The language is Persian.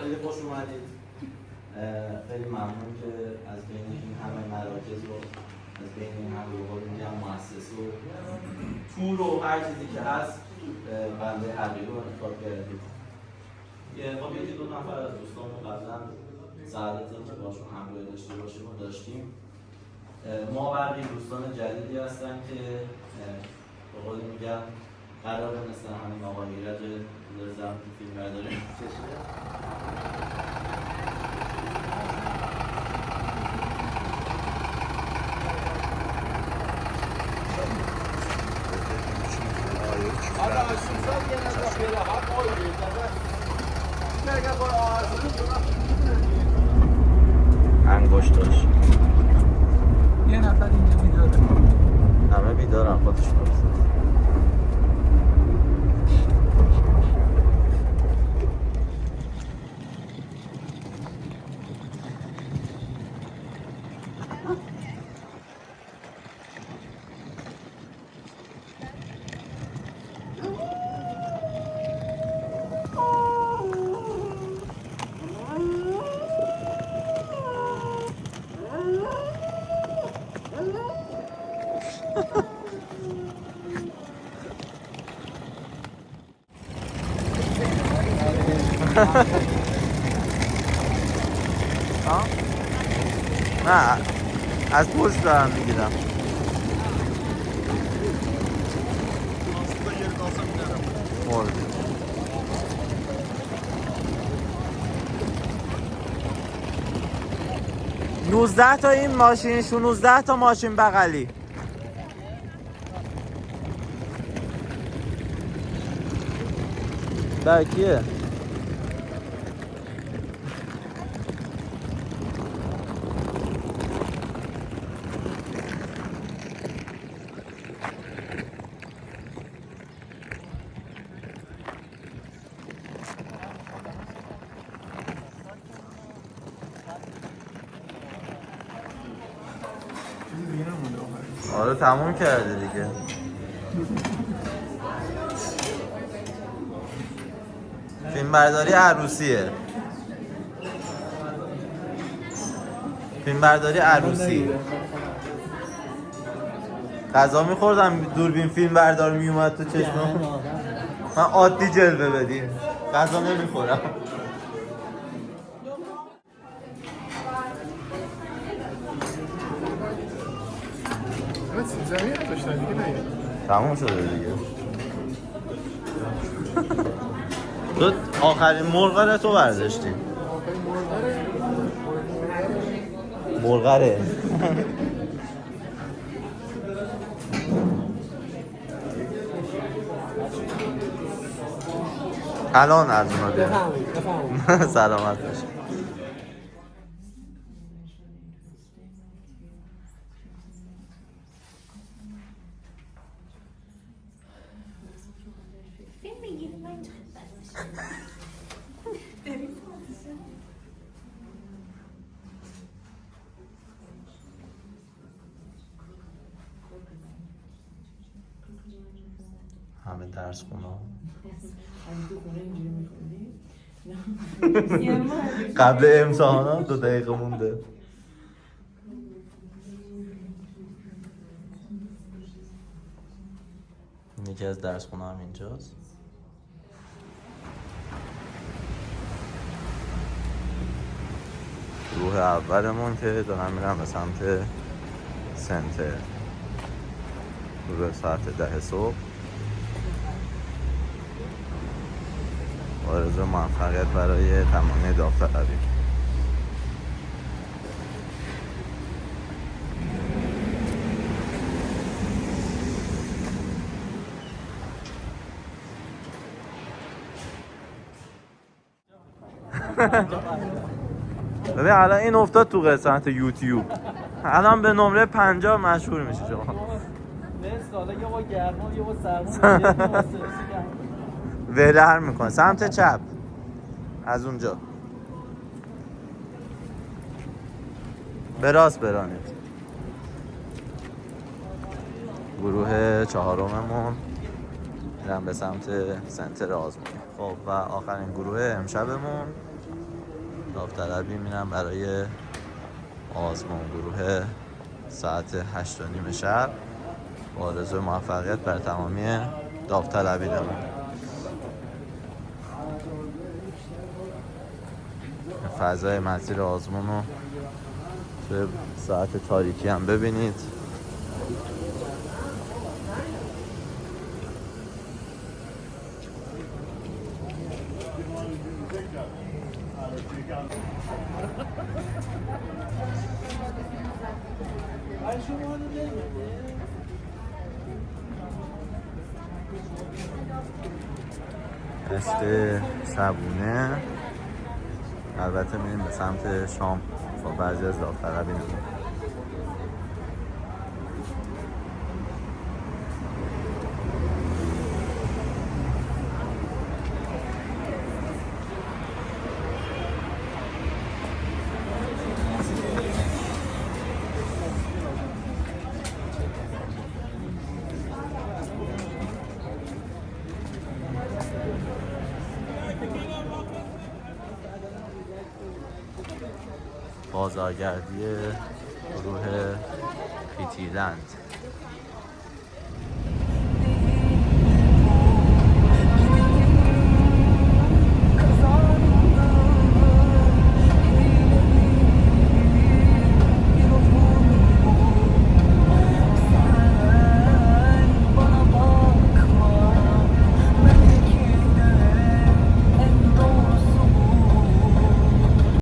خیلی خوش اومدید. خیلی ممنون که از بین این همه مراکز و از بین این همه میگم مؤسسه و تور و هر چیزی که هست بنده حقیقی رو انتخاب کردید. خب یکی دو نفر از دوستان قبلا سعادت این که باشون همراهی داشته باشیم و داشتیم. ما برقی دوستان جدیدی هستن که به قول میگن قراره مثل همین آقا ایرج لازم فیلم برداری انگشتاش یه نفر اینجا بیداره، همه بیدارن خودشون رو نه از پشت دارم میگیرم. مورد 19 تا این ماشین 16 تا ماشین بغلی. کیه؟ آره تموم کرده دیگه. فیلم برداری عروسیه. فیلم برداری عروسی. غذا میخوردم دوربین فیلم بردار میومد تو چشمم. من عادی جلوه بدیم. غذا نمیخورم. زمین داشتن دیگه نگه تموم شده دیگه. تو آخرین مرغ رو تو برداشتی. مرغره. الان از اونا بیارم. سلامت باشه. همه درس خونا قبل امتحانات 2 دقیقه مونده. یکی از درس خونا هم اینجاست. گروه اولمون که دارن میرن به سمت سنتر. گروه ساعت 10 صبح. آرزو موفقیت برای تمامی داوطلبی. ببین الان این افتاد تو قسمت یوتیوب. الان به نمره 50 مشهور میشه شما. مرسی. حالا یه با گرما یه با سرما ولر میکنه سمت چپ از اونجا به راست برانید. گروه چهارممون میرن به سمت سنتر آزمون. خب و آخرین گروه امشبمون داوطلبی میرن برای آزمون گروه ساعت 8:30 شب. با آرزوی موفقیت بر تمامی داوطلبیدمون. فضای مسیر آزمون رو توی ساعت تاریکی هم ببینید. عشق صبونه. البته میریم به سمت شام با بعضی از داوطلبینمون. بازارگردی گروه پیتیلند.